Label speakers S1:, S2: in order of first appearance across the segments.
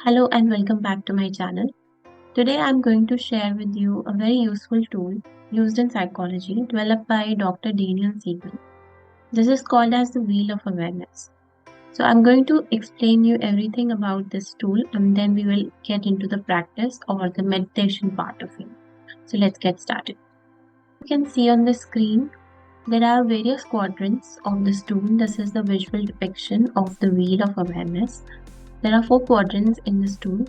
S1: Hello and welcome back to my channel. Today I'm going to share with you a very useful tool used in psychology developed by Dr. Daniel Siegel. This is called as the Wheel of Awareness. So I'm going to explain you everything about this tool and then we will get into the practice or the meditation part of it. So let's get started. You can see on the screen there are various quadrants of this tool. This is the visual depiction of the Wheel of Awareness. There are 4 quadrants in this tool.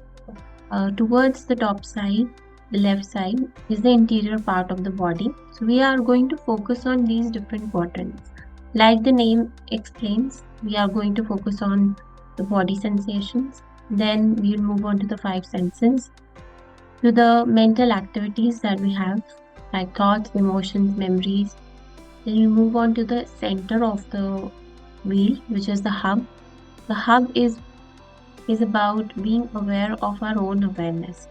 S1: Towards the top side, the left side, is the interior part of the body. So we are going to focus on these different quadrants. Like the name explains, we are going to focus on the body sensations. Then we'll move on to the 5 senses, to the mental activities that we have, like thoughts, emotions, memories. Then we move on to the center of the wheel, which is the hub. The hub is about being aware of our own awareness.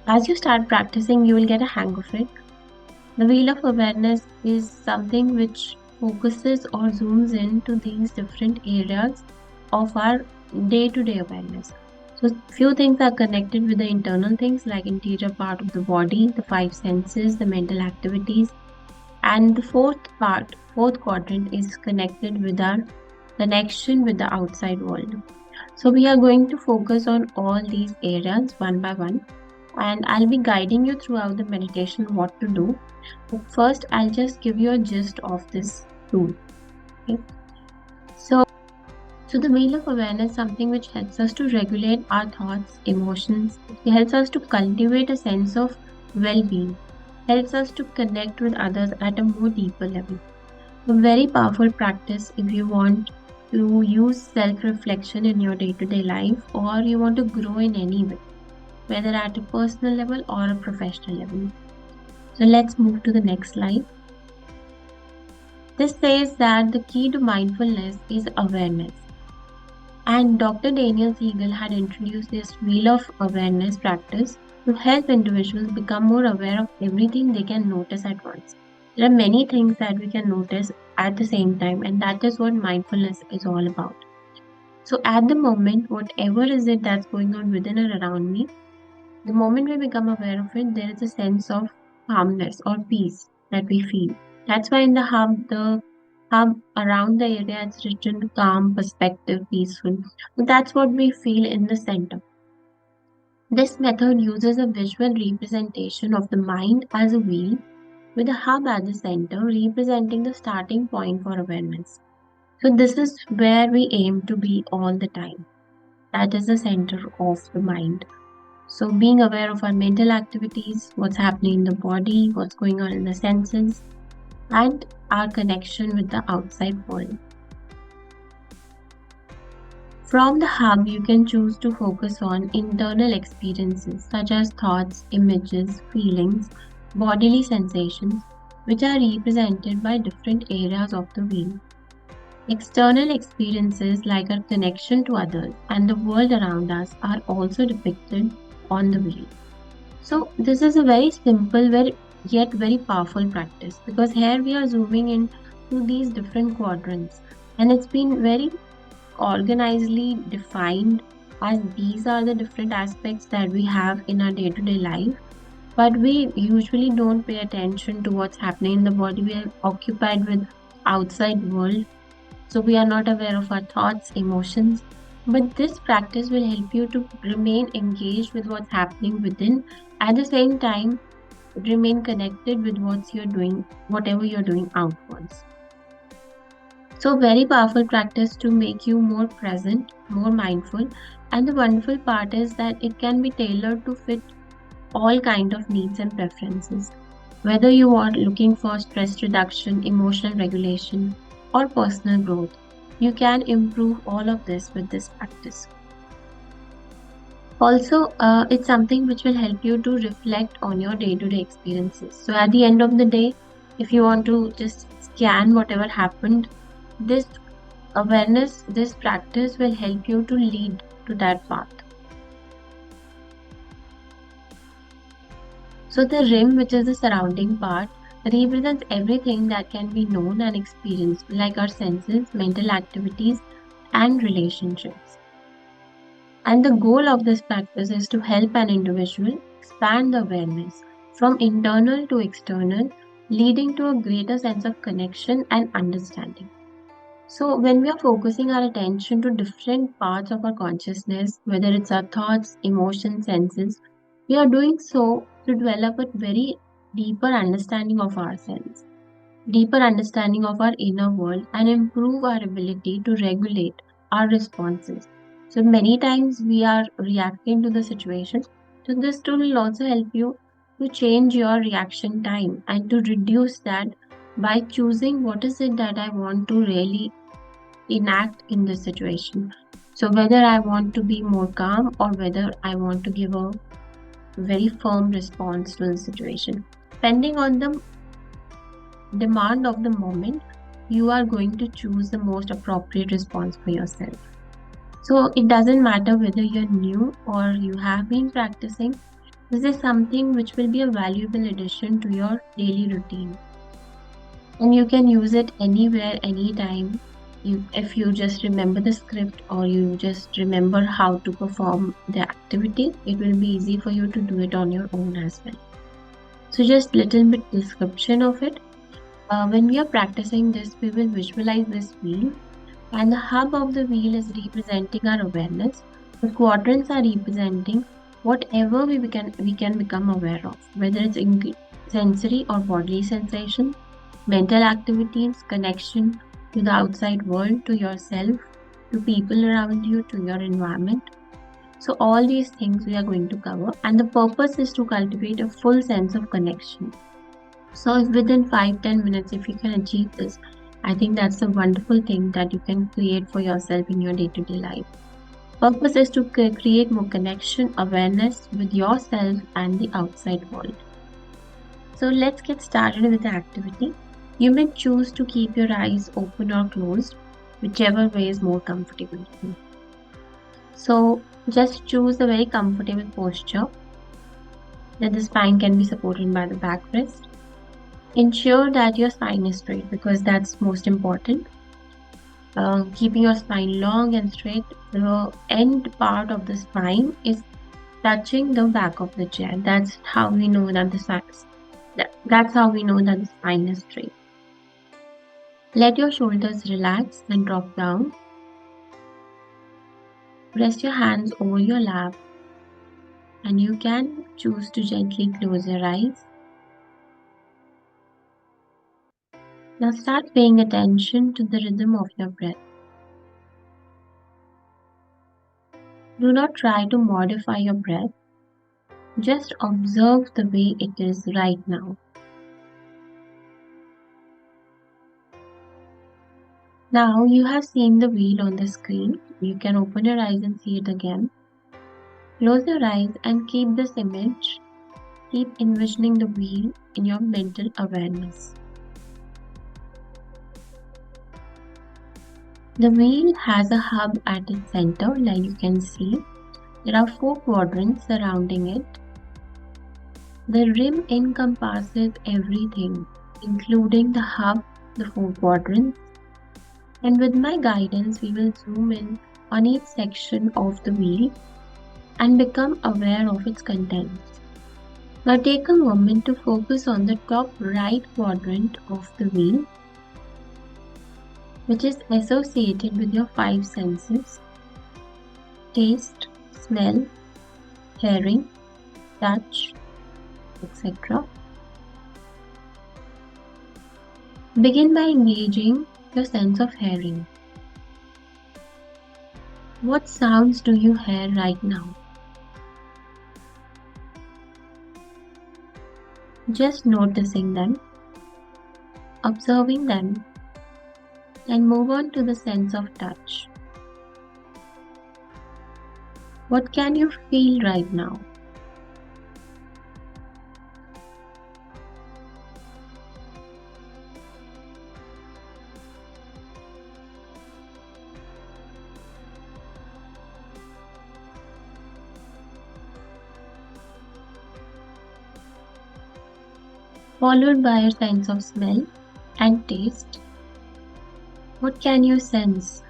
S1: As you start practicing, you will get a hang of it. The wheel of awareness is something which focuses or zooms into these different areas of our day-to-day awareness. So few things are connected with the internal things like interior part of the body, the 5 senses, the mental activities, and the fourth quadrant is connected with our connection with the outside world. So we are going to focus on all these areas one by one, and I'll be guiding you throughout the meditation what to do. But first, I'll just give you a gist of this tool. Okay? So the wheel of awareness is something which helps us to regulate our thoughts, emotions. It helps us to cultivate a sense of well-being. Helps us to connect with others at a more deeper level. A very powerful practice if you want to use self-reflection in your day-to-day life or you want to grow in any way, whether at a personal level or a professional level. So let's move to the next slide. This says that the key to mindfulness is awareness. And Dr. Daniel Siegel had introduced this wheel of awareness practice to help individuals become more aware of everything they can notice at once. There are many things that we can notice at the same time, and that is what mindfulness is all about. So at the moment, whatever is it that's going on within or around me, the moment we become aware of it, there is a sense of calmness or peace that we feel. That's why in the hub around the area, it's written calm, perspective, peaceful. So that's what we feel in the center. This method uses a visual representation of the mind as a wheel, with a hub at the center representing the starting point for awareness. So this is where we aim to be all the time. That is the center of the mind. So being aware of our mental activities, what's happening in the body, what's going on in the senses, and our connection with the outside world. From the hub, you can choose to focus on internal experiences such as thoughts, images, feelings, bodily sensations, which are represented by different areas of the wheel. External experiences like our connection to others and the world around us are also depicted on the wheel. So this is a very simple, yet very powerful practice, because here we are zooming into these different quadrants, and it's been very organizedly defined as these are the different aspects that we have in our day-to-day life, but we usually don't pay attention to what's happening in the body. We are occupied with outside world, so we are not aware of our thoughts, emotions. But this practice will help you to remain engaged with what's happening within, at the same time remain connected with whatever you're doing outwards. So very powerful practice to make you more present, more mindful, and the wonderful part is that it can be tailored to fit all kind of needs and preferences. Whether you are looking for stress reduction, emotional regulation, or personal growth, you can improve all of this with this practice. Also, it's something which will help you to reflect on your day-to-day experiences. So at the end of the day, if you want to just scan whatever happened, this awareness, this practice will help you to lead to that path. So the rim, which is the surrounding part, represents everything that can be known and experienced, like our senses, mental activities, and relationships. And the goal of this practice is to help an individual expand the awareness from internal to external, leading to a greater sense of connection and understanding. So, when we are focusing our attention to different parts of our consciousness, whether it's our thoughts, emotions, senses, we are doing so to develop a very deeper understanding of ourselves, deeper understanding of our inner world, and improve our ability to regulate our responses. So, many times we are reacting to the situation. So, this tool will also help you to change your reaction time and to reduce that by choosing what is it that I want to really enact in this situation. So, whether I want to be more calm or whether I want to give a very firm response to the situation. Depending on the demand of the moment, you are going to choose the most appropriate response for yourself. So, it doesn't matter whether you're new or you have been practicing, this is something which will be a valuable addition to your daily routine. And you can use it anywhere, anytime. If you just remember the script or you just remember how to perform the activity, it will be easy for you to do it on your own as well. So just little bit description of it. When we are practicing this, we will visualize this wheel, and the hub of the wheel is representing our awareness. The quadrants are representing whatever we can become aware of, whether it's sensory or bodily sensation, mental activities, connection to the outside world, to yourself, to people around you, to your environment. So, all these things we are going to cover, and the purpose is to cultivate a full sense of connection. So, if within 5-10 minutes, if you can achieve this, I think that's a wonderful thing that you can create for yourself in your day to day life. Purpose is to create more connection, awareness with yourself and the outside world. So, let's get started with the activity. You may choose to keep your eyes open or closed, whichever way is more comfortable to you. So just choose a very comfortable posture that the spine can be supported by the backrest. Ensure that your spine is straight because that's most important. Keeping your spine long and straight, the end part of the spine is touching the back of the chair. That's how we know that that's how we know that the spine is straight. Let your shoulders relax and drop down. Rest your hands over your lap, and you can choose to gently close your eyes. Now start paying attention to the rhythm of your breath. Do not try to modify your breath, just observe the way it is right now. Now you have seen the wheel on the screen. You can open your eyes and see it again. Close your eyes and keep this image. Keep envisioning the wheel in your mental awareness. The wheel has a hub at its center, like you can see. There are 4 quadrants surrounding it. The rim encompasses everything, including the hub, the 4 quadrants. And with my guidance, we will zoom in on each section of the wheel and become aware of its contents. Now take a moment to focus on the top right quadrant of the wheel, which is associated with your 5 senses: taste, smell, hearing, touch, etc. Begin by engaging your sense of hearing. What sounds do you hear right now? Just noticing them, observing them, and move on to the sense of touch. What can you feel right now? Followed by your sense of smell and taste. What can you sense?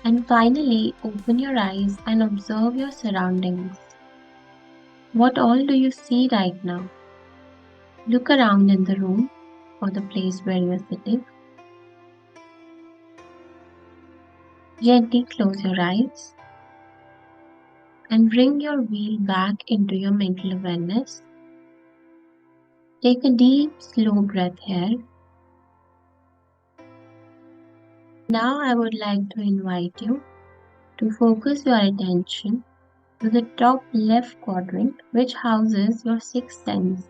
S1: And finally, open your eyes and observe your surroundings. What all do you see right now? Look around in the room or the place where you are sitting. Gently close your eyes and bring your wheel back into your mental awareness. Take a deep, slow breath here. Now I would like to invite you to focus your attention to the top left quadrant, which houses your sixth sense,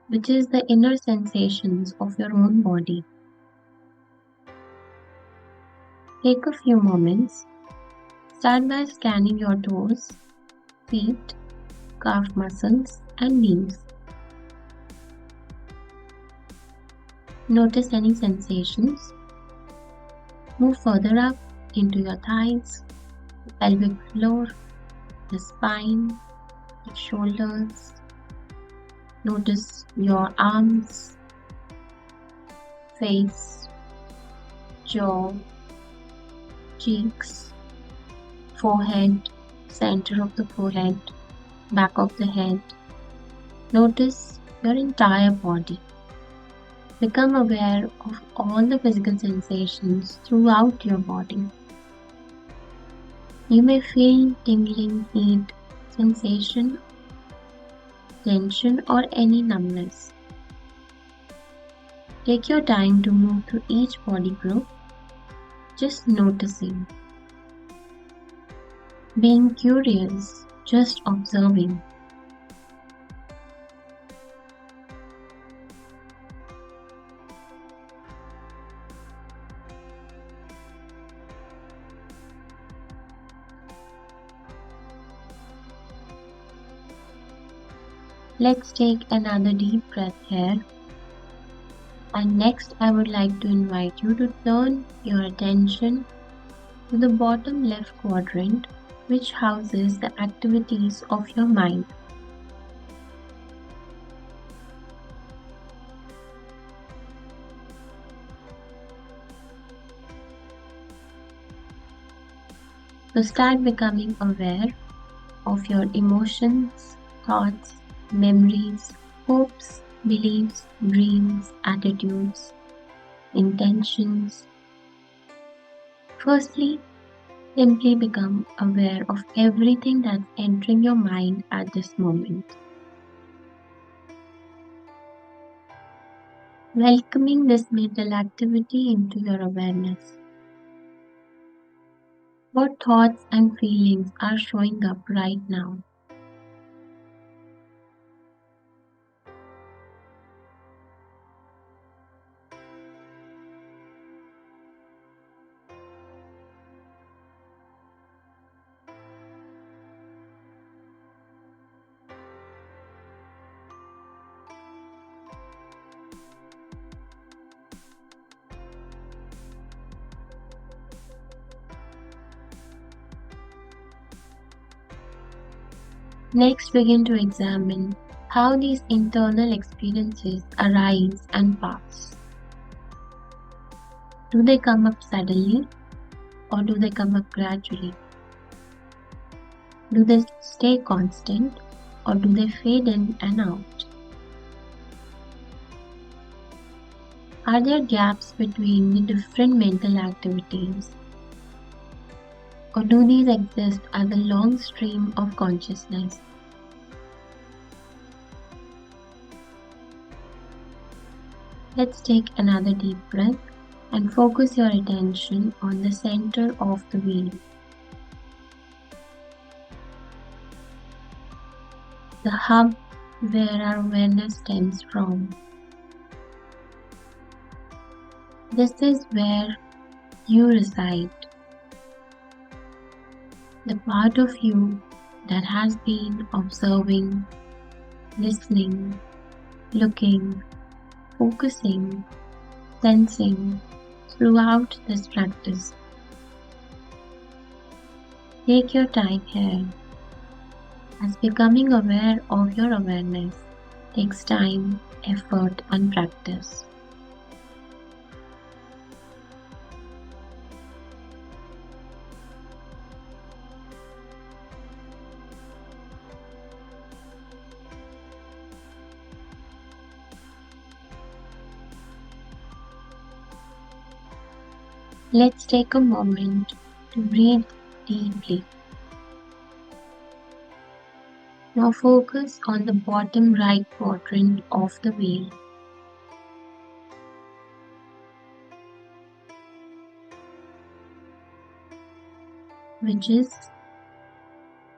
S1: which is the inner sensations of your own body. Take a few moments. Start by scanning your toes, feet, calf muscles, and knees. Notice any sensations. Move further up into your thighs, the pelvic floor, the spine, the shoulders. Notice your arms, face, jaw, cheeks, forehead, center of the forehead, back of the head. Notice your entire body. Become aware of all the physical sensations throughout your body. You may feel tingling, heat, sensation, tension, or any numbness. Take your time to move through each body group, just noticing. Being curious, just observing. Let's take another deep breath here. And next, I would like to invite you to turn your attention to the bottom left quadrant, which houses the activities of your mind. So start becoming aware of your emotions, thoughts, memories, hopes, beliefs, dreams, attitudes, intentions. Firstly, simply become aware of everything that's entering your mind at this moment. Welcoming this mental activity into your awareness. What thoughts and feelings are showing up right now? Next, begin to examine how these internal experiences arise and pass. Do they come up suddenly or do they come up gradually? Do they stay constant or do they fade in and out? Are there gaps between the different mental activities? Or do these exist as a long stream of consciousness? Let's take another deep breath and focus your attention on the center of the wheel. The hub where our awareness stems from. This is where you reside. The part of you that has been observing, listening, looking, focusing, sensing throughout this practice. Take your time here, as becoming aware of your awareness takes time, effort, and practice. Let's take a moment to breathe deeply. Now focus on the bottom right quadrant of the wheel, which is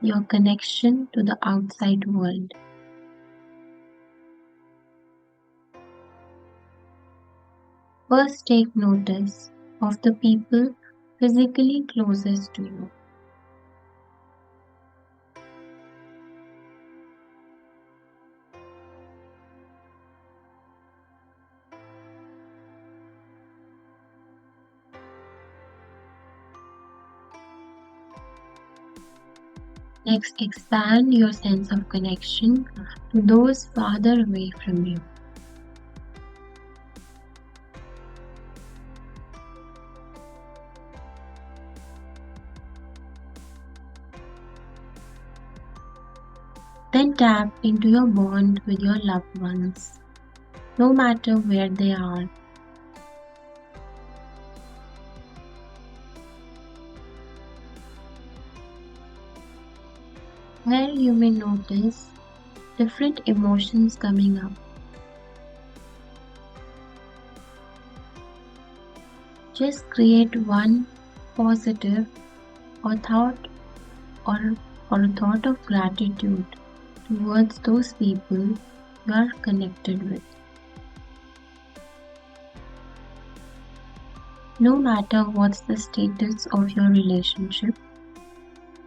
S1: your connection to the outside world. First, take notice of the people physically closest to you. Next, expand your sense of connection to those farther away from you. Then tap into your bond with your loved ones, no matter where they are. Where you may notice different emotions coming up. Just create one positive or thought or, or a thought of gratitude towards those people you are connected with. No matter what's the status of your relationship,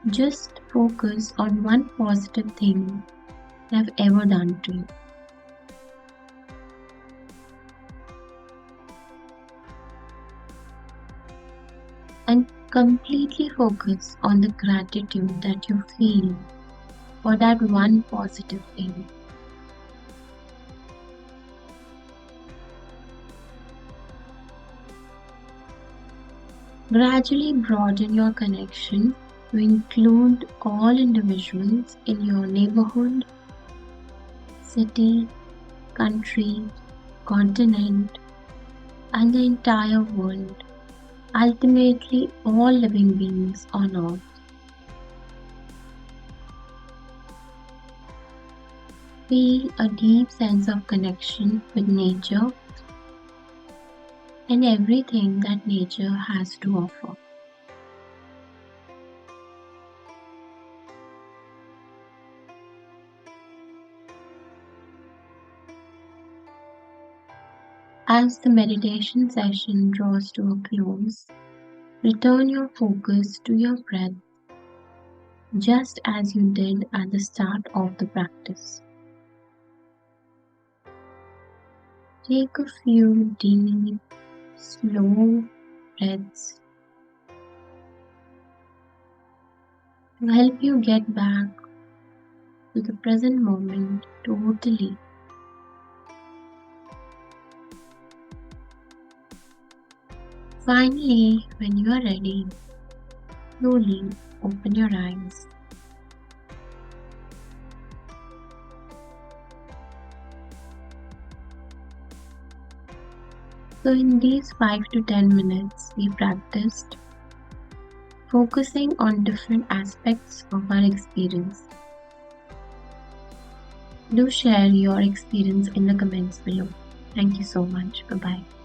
S1: just focus on one positive thing they've ever done to you. And completely focus on the gratitude that you feel for that one positive thing. Gradually broaden your connection to include all individuals in your neighborhood, city, country, continent, and the entire world, ultimately all living beings on earth. Feel a deep sense of connection with nature and everything that nature has to offer. As the meditation session draws to a close, return your focus to your breath just as you did at the start of the practice. Take a few deep, slow breaths to help you get back to the present moment totally. Finally, when you are ready, slowly open your eyes. So, in these 5 to 10 minutes, we practiced focusing on different aspects of our experience. Do share your experience in the comments below. Thank you so much. Bye bye.